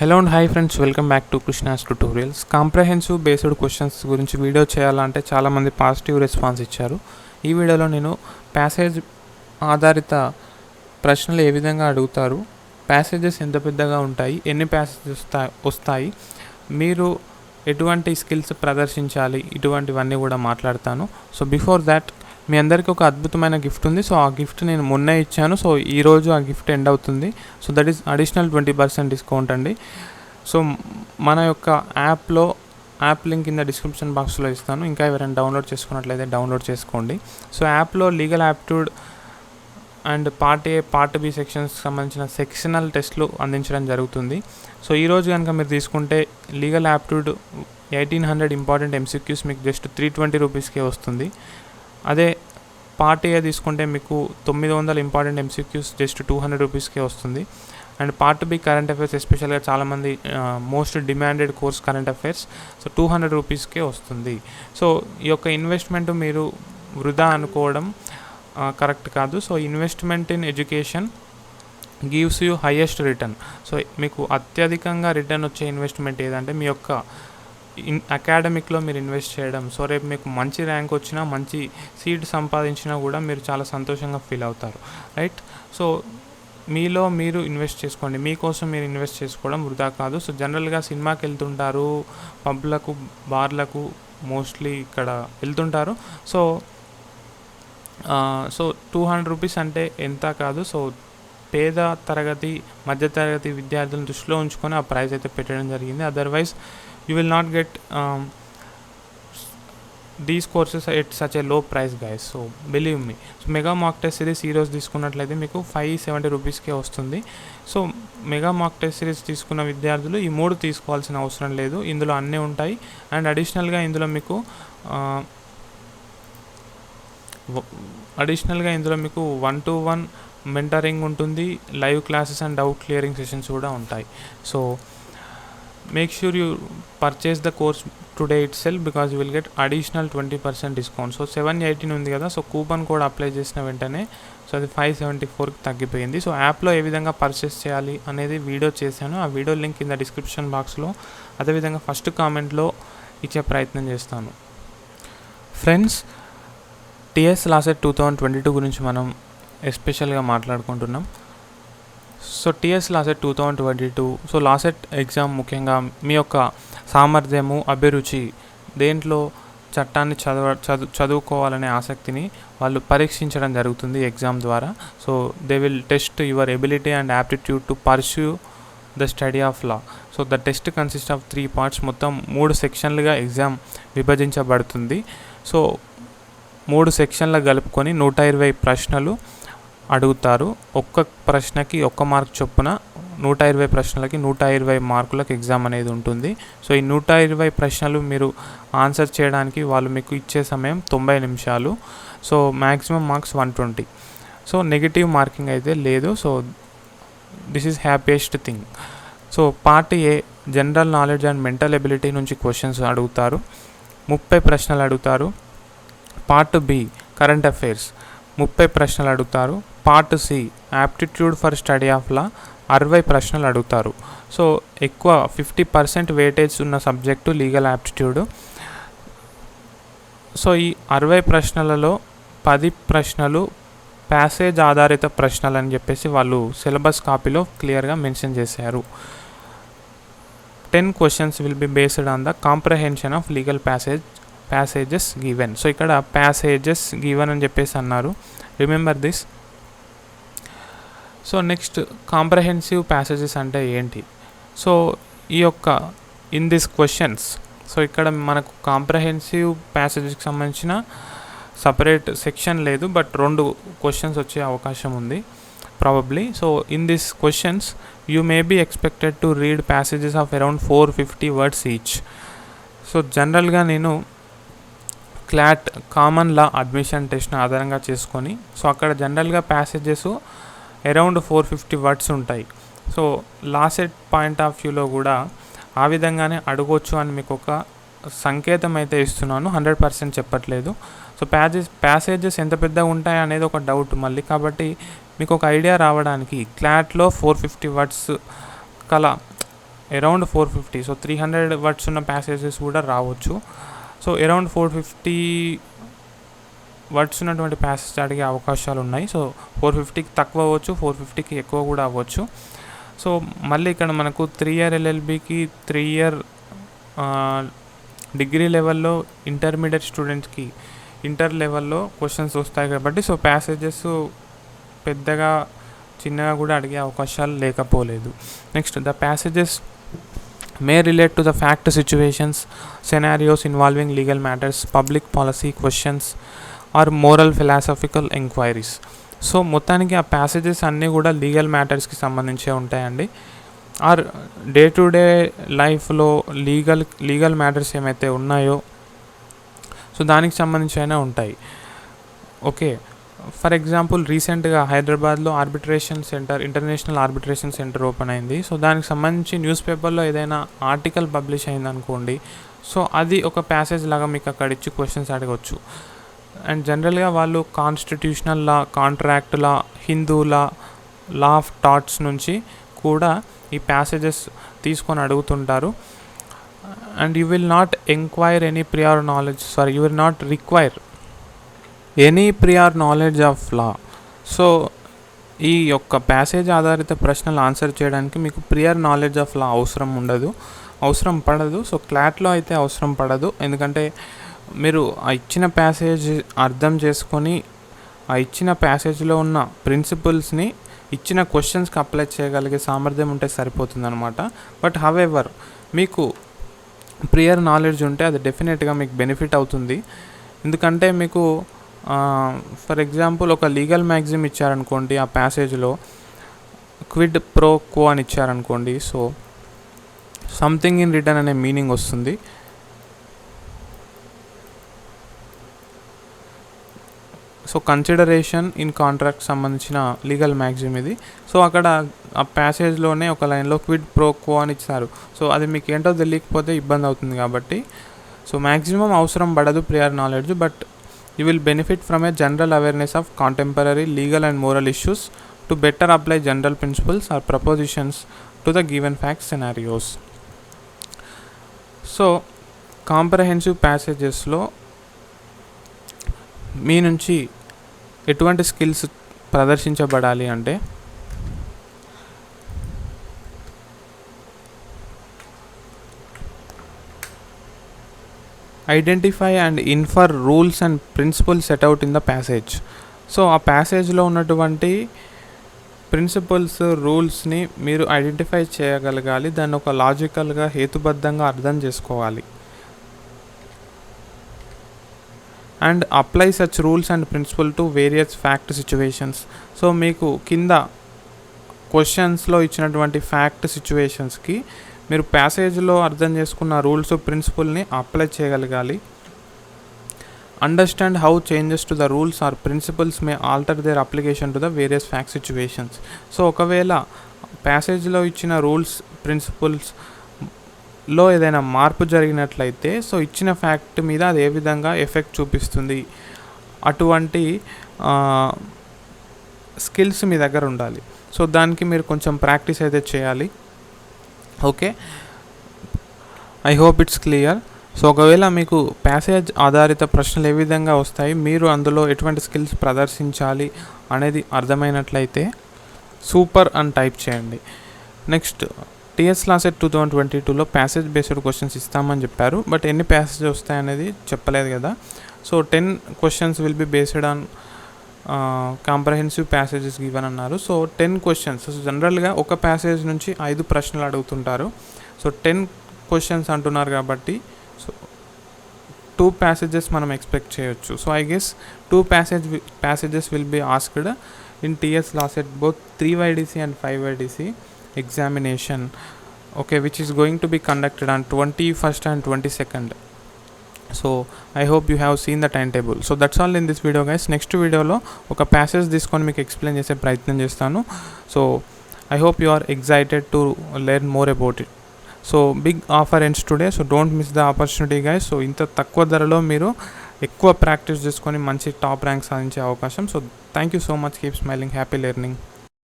Hello and hi friends, welcome back to Krishna's tutorials. Comprehensive based questions గురించి video చేయాలంటే చాలామంది positive response ఇచ్చారు. ఈ వీడియోలో నేను ప్యాసేజ్ ఆధారిత ప్రశ్నలు ఏ విధంగా అడుగుతారు, ప్యాసేజెస్ ఎంత పెద్దగా ఉంటాయి, ఎన్ని ప్యాసేజెస్ వస్తాయి, మీరు ఎటువంటి స్కిల్స్ ప్రదర్శించాలి, ఇటువంటివన్నీ కూడా మాట్లాడతాను. సో బిఫోర్ దాట్ మీ అందరికీ ఒక అద్భుతమైన గిఫ్ట్ ఉంది. సో ఆ గిఫ్ట్ నేను మొన్నే ఇచ్చాను. సో ఈరోజు ఆ గిఫ్ట్ ఎండ్ అవుతుంది. So that is additional 20% discount అండి. సో మన యొక్క యాప్ లింక్ కింద డిస్క్రిప్షన్ బాక్స్లో ఇస్తాను. ఇంకా ఎవరైనా డౌన్లోడ్ చేసుకున్నట్లయితే డౌన్లోడ్ చేసుకోండి. సో యాప్లో legal aptitude and part A part B sections సంబంధించిన సెక్షనల్ టెస్ట్లు అందించడం జరుగుతుంది. సో ఈరోజు కనుక మీరు తీసుకుంటే లీగల్ యాప్ట్యూడ్ 1800 ఇంపార్టెంట్ ఎంసీక్యూస్ మీకు జస్ట్ 320 రూపీస్కే వస్తుంది. అదే పార్ట్ ఏ తీసుకుంటే మీకు 900 ఇంపార్టెంట్ ఎంసీక్యూస్ జస్ట్ 200 రూపీస్కే వస్తుంది. And part B current affairs, ఎస్పెషల్గా చాలామంది most demanded course current affairs, so 200 రూపీస్కే వస్తుంది. సో ఈ యొక్క ఇన్వెస్ట్మెంట్ మీరు వృధా అనుకోవడం కరెక్ట్ కాదు. So investment in education gives you highest return. So మీకు అత్యధికంగా రిటర్న్ వచ్చే ఇన్వెస్ట్మెంట్ ఏదంటే మీ యొక్క అకాడమిక్లో మీరు ఇన్వెస్ట్ చేయడం. సో రేపు మీకు మంచి ర్యాంక్ వచ్చినా, మంచి సీట్ సంపాదించినా కూడా మీరు చాలా సంతోషంగా ఫీల్ అవుతారు, రైట్? సో మీలో మీరు ఇన్వెస్ట్ చేసుకోండి. మీకోసం మీరు ఇన్వెస్ట్ చేసుకోవడం వృధా కాదు. సో జనరల్గా సినిమాకి వెళ్తుంటారు, పబ్లకు, బార్లకు మోస్ట్లీ ఇక్కడ వెళ్తుంటారు. సో 200 రూపీస్ అంటే ఎంత కాదు. సో పేద తరగతి, మధ్యతరగతి విద్యార్థులను దృష్టిలో ఉంచుకొని ఆ ప్రైస్ అయితే పెట్టడం జరిగింది. Otherwise you will not get these courses at such a low price, guys. So believe me. So mega mock test series ఈరోజు తీసుకున్నట్లయితే మీకు 570 రూపీస్కే వస్తుంది. So mega mock test series తీసుకున్న విద్యార్థులు ఈ 3 తీసుకోవాల్సిన అవసరం లేదు. ఇందులో అన్నీ ఉంటాయి. అండ్ అడిషనల్గా ఇందులో మీకు 1-to-1 మెంటరింగ్ ఉంటుంది. Live classes and doubt clearing sessions కూడా ఉంటాయి. So make sure you purchase the course today itself because you will get additional 20% discount. So 718 ఉంది కదా, సో కూపన్ కోడ్ అప్లై చేసిన వెంటనే సో అది 574కి తగ్గిపోయింది. సో యాప్లో ఏ విధంగా పర్చేస్ చేయాలి అనేది వీడియో చేశాను. ఆ వీడియో లింక్ కింద డిస్క్రిప్షన్ బాక్స్లో, అదేవిధంగా ఫస్ట్ కామెంట్లో ఇచ్చే ప్రయత్నం చేస్తాను. ఫ్రెండ్స్, టీఎస్ లాసెట్ 2022 గురించి మనం ఎస్పెషల్గా మాట్లాడుకుంటున్నాం. So TS LAWCET 2022, so LAWCET exam ముఖ్యంగా మీ యొక్క సామర్థ్యము, అభిరుచి, దేంట్లో చట్టాన్ని చదువుకోవాలనే ఆసక్తిని వాళ్ళు పరీక్షించడం జరుగుతుంది ఎగ్జామ్ ద్వారా. So they will test your ability and aptitude to pursue the study of law. So the test consist of 3 parts. మొత్తం 3 సెక్షన్లుగా ఎగ్జామ్ విభజించబడుతుంది. సో 3 సెక్షన్లు కలుపుకొని 120 ప్రశ్నలు అడుగుతారు. ఒక్క ప్రశ్నకి 1 మార్క్ చొప్పున 120 ప్రశ్నలకి 120 మార్కులకు ఎగ్జామ్ అనేది ఉంటుంది. సో ఈ 120 ప్రశ్నలు మీరు ఆన్సర్ చేయడానికి వాళ్ళు మీకు ఇచ్చే సమయం 90 నిమిషాలు. So maximum marks 120. So negative marking అయితే లేదు. So this is happiest thing. So part A general knowledge and mental ability నుంచి క్వశ్చన్స్ అడుగుతారు. 30 ప్రశ్నలు అడుగుతారు. పార్ట్ బి కరెంట్ అఫైర్స్ 30 ప్రశ్నలు అడుగుతారు. Part C aptitude for study of law 60 ప్రశ్నలు అడుగుతారు. సో ఎక్కువ 50% వెయిటేజ్ ఉన్న సబ్జెక్టు లీగల్ యాప్టిట్యూడ్. సో ఈ 60 ప్రశ్నలలో 10 ప్రశ్నలు ప్యాసేజ్ ఆధారిత ప్రశ్నలు అని చెప్పేసి వాళ్ళు సిలబస్ కాపీలో క్లియర్గా మెన్షన్ చేశారు. 10 questions will be based on the comprehension of legal passages given. So ఇక్కడ ప్యాసేజెస్ గివెన్ అని చెప్పేసి అన్నారు. Remember this. So next, comprehensive passages అంటే ఏంటి? సో ఈ యొక్క ఇన్ దిస్ క్వశ్చన్స్, సో ఇక్కడ మనకు కాంప్రహెన్సివ్ ప్యాసేజెస్కి సంబంధించిన సపరేట్ సెక్షన్ లేదు, బట్ 2 క్వశ్చన్స్ వచ్చే అవకాశం ఉంది probably. So in this questions you may be expected to read passages of around 450 words each. So జనరల్గా నేను క్లాట్ కామన్ లా అడ్మిషన్ టెస్ట్ని ఆధారంగా చేసుకొని, సో అక్కడ జనరల్గా ప్యాసేజెస్ అరౌండ్ 450 words ఉంటాయి. సో లాసెట్ పాయింట్ ఆఫ్ వ్యూలో కూడా ఆ విధంగానే అడగొచ్చు అని మీకు ఒక సంకేతం అయితే ఇస్తున్నాను. 100% చెప్పట్లేదు. సో ప్యాసేజెస్ ఎంత పెద్దగా ఉంటాయి అనేది ఒక డౌట్ మళ్ళీ. కాబట్టి మీకు ఒక ఐడియా రావడానికి క్లాట్లో 450 words కల అరౌండ్ 450. సో 300 వర్డ్స్ ఉన్న ప్యాసేజెస్ కూడా రావచ్చు. సో అరౌండ్ 450 వర్డ్స్ ఉన్నటువంటి ప్యాసేజ్ అడిగే అవకాశాలు ఉన్నాయి. సో 450కి తక్కువ అవ్వచ్చు, 450కి ఎక్కువ కూడా అవ్వచ్చు. సో మళ్ళీ ఇక్కడ మనకు 3 ఇయర్ LLBకి 3 ఇయర్ డిగ్రీ లెవెల్లో ఇంటర్మీడియట్ స్టూడెంట్స్కి ఇంటర్ లెవెల్లో క్వశ్చన్స్ వస్తాయి కాబట్టి సో ప్యాసేజెస్ పెద్దగా చిన్నగా కూడా అడిగే అవకాశాలు లేకపోలేదు. Next, the passages may relate to the fact situations, scenarios involving legal matters, public policy questions or moral philosophical inquiries. So మొత్తానికి ఆ ప్యాసేజెస్ అన్నీ కూడా లీగల్ మ్యాటర్స్కి సంబంధించే ఉంటాయండి. ఆర్ డే టు డే లైఫ్లో లీగల్ మ్యాటర్స్ ఏమైతే ఉన్నాయో సో దానికి సంబంధించి అయినా ఉంటాయి. ఓకే, ఫర్ ఎగ్జాంపుల్ రీసెంట్గా హైదరాబాద్లో ఇంటర్నేషనల్ ఆర్బిట్రేషన్ సెంటర్ ఓపెన్ అయింది. సో దానికి సంబంధించి న్యూస్ పేపర్లో ఏదైనా ఆర్టికల్ పబ్లిష్ అయిందనుకోండి, సో అది ఒక ప్యాసేజ్ లాగా మీకు అక్కడ ఇచ్చి క్వశ్చన్స్ అడగవచ్చు. అండ్ జనరల్గా వాళ్ళు constitutional law, contract law, Hindu law, law of touts నుంచి కూడా ఈ ప్యాసేజెస్ తీసుకొని అడుగుతుంటారు. And you will not require any ప్రియార్ knowledge of law. So ఈ యొక్క ప్యాసేజ్ ఆధారిత ప్రశ్నలు ఆన్సర్ చేయడానికి మీకు ప్రియర్ నాలెడ్జ్ ఆఫ్ లా అవసరం పడదు. సో క్లాట్లో అయితే అవసరం పడదు, ఎందుకంటే మీరు ఆ ఇచ్చిన ప్యాసేజ్ అర్థం చేసుకొని ఆ ఇచ్చిన ప్యాసేజ్లో ఉన్న ప్రిన్సిపల్స్ని ఇచ్చిన క్వశ్చన్స్కి అప్లై చేయగలిగే సామర్థ్యం ఉంటే సరిపోతుంది అనమాట. బట్ హవెవర్ మీకు ప్రియర్ నాలెడ్జ్ ఉంటే అది డెఫినెట్గా మీకు బెనిఫిట్ అవుతుంది. ఎందుకంటే మీకు ఫర్ ఎగ్జాంపుల్ ఒక లీగల్ మ్యాగజైన్ ఇచ్చారనుకోండి, ఆ ప్యాసేజ్లో క్విడ్ ప్రో క్వో అని ఇచ్చారనుకోండి, సో సంథింగ్ ఇన్ రిటర్న్ అనే మీనింగ్ వస్తుంది. సో కన్సిడరేషన్ ఇన్ కాంట్రాక్ట్ సంబంధించిన లీగల్ మ్యాగజైన్ ఇది. సో అక్కడ ఆ ప్యాసేజ్లోనే ఒక లైన్లో క్విడ్ ప్రో క్వో అని ఇచ్చారు. సో అది మీకు ఏంటో తెలియకపోతే ఇబ్బంది అవుతుంది కాబట్టి సో మ్యాక్సిమం అవసరం పడదు prior knowledge. But you will benefit from a general awareness of contemporary legal and moral issues to better apply general principles or propositions to the given fact scenarios. So comprehensive ప్యాసేజెస్లో మీ నుంచి ఎటువంటి skills ప్రదర్శించబడాలి అంటే identify and infer rules and principles set out in the passage. So ఆ ప్యాసేజ్లో ఉన్నటువంటి principles, రూల్స్ని మీరు ఐడెంటిఫై చేయగలగాలి, దాన్ని ఒక లాజికల్గా హేతుబద్ధంగా అర్థం చేసుకోవాలి. And apply such rules and principle to various fact situations. So మీకు కింద క్వశ్చన్స్లో ఇచ్చినటువంటి ఫ్యాక్ట్ సిచ్యువేషన్స్కి మీరు ప్యాసేజ్లో అర్థం చేసుకున్న రూల్స్, ప్రిన్సిపల్ని అప్లై చేయగలగాలి. Understand how changes to the rules or principles may alter their application to the various fact situations. So ఒకవేళ ప్యాసేజ్లో ఇచ్చిన రూల్స్, ప్రిన్సిపల్స్లో ఏదైనా మార్పు జరిగినట్లయితే సో ఇచ్చిన ఫ్యాక్ట్ మీద అది ఏ విధంగా ఎఫెక్ట్ చూపిస్తుంది, అటువంటి స్కిల్స్ మీ దగ్గర ఉండాలి. సో దానికి మీరు కొంచెం ప్రాక్టీస్ అయితే చేయాలి. Okay, I hope it's clear. So ఒకవేళ మీకు ప్యాసేజ్ ఆధారిత ప్రశ్నలు ఏ విధంగా వస్తాయి, మీరు అందులో ఎటువంటి స్కిల్స్ ప్రదర్శించాలి అనేది అర్థమైనట్లయితే సూపర్ అని టైప్ చేయండి. నెక్స్ట్, టీఎస్ లాసెట్ 2022లో ప్యాసేజ్ బేస్డ్ క్వశ్చన్స్ ఇస్తామని చెప్పారు, బట్ ఎన్ని ప్యాసేజ్ వస్తాయనేది చెప్పలేదు కదా. So 10 questions will be based on comprehensive passages given అన్నారు. So 10 questions. సో జనరల్గా ఒక ప్యాసేజ్ నుంచి 5 ప్రశ్నలు అడుగుతుంటారు. సో 10 క్వశ్చన్స్ అంటున్నారు కాబట్టి సో 2 ప్యాసేజెస్ మనం ఎక్స్పెక్ట్ చేయొచ్చు. So I guess 2 passages will be asked in TS LAWCET both 3YDC and 5YDC examination, okay, which is going to be conducted on 21st and 22nd. So I hope you have seen the timetable. So that's all in this video guys. Next video lo oka passage తీసుకొని మీకు explain చేసే ప్రయత్నం చేస్తాను. So I hope you are excited to learn more about it. So big offer ends today, so don't miss the opportunity guys. So ఇంత తక్కువ ధరలో మీరు ఎక్కువ ప్రాక్టీస్ చేసుకొని మంచి టాప్ ర్యాంక్ సాధించే అవకాశం. So thank you so much, keep smiling, happy learning.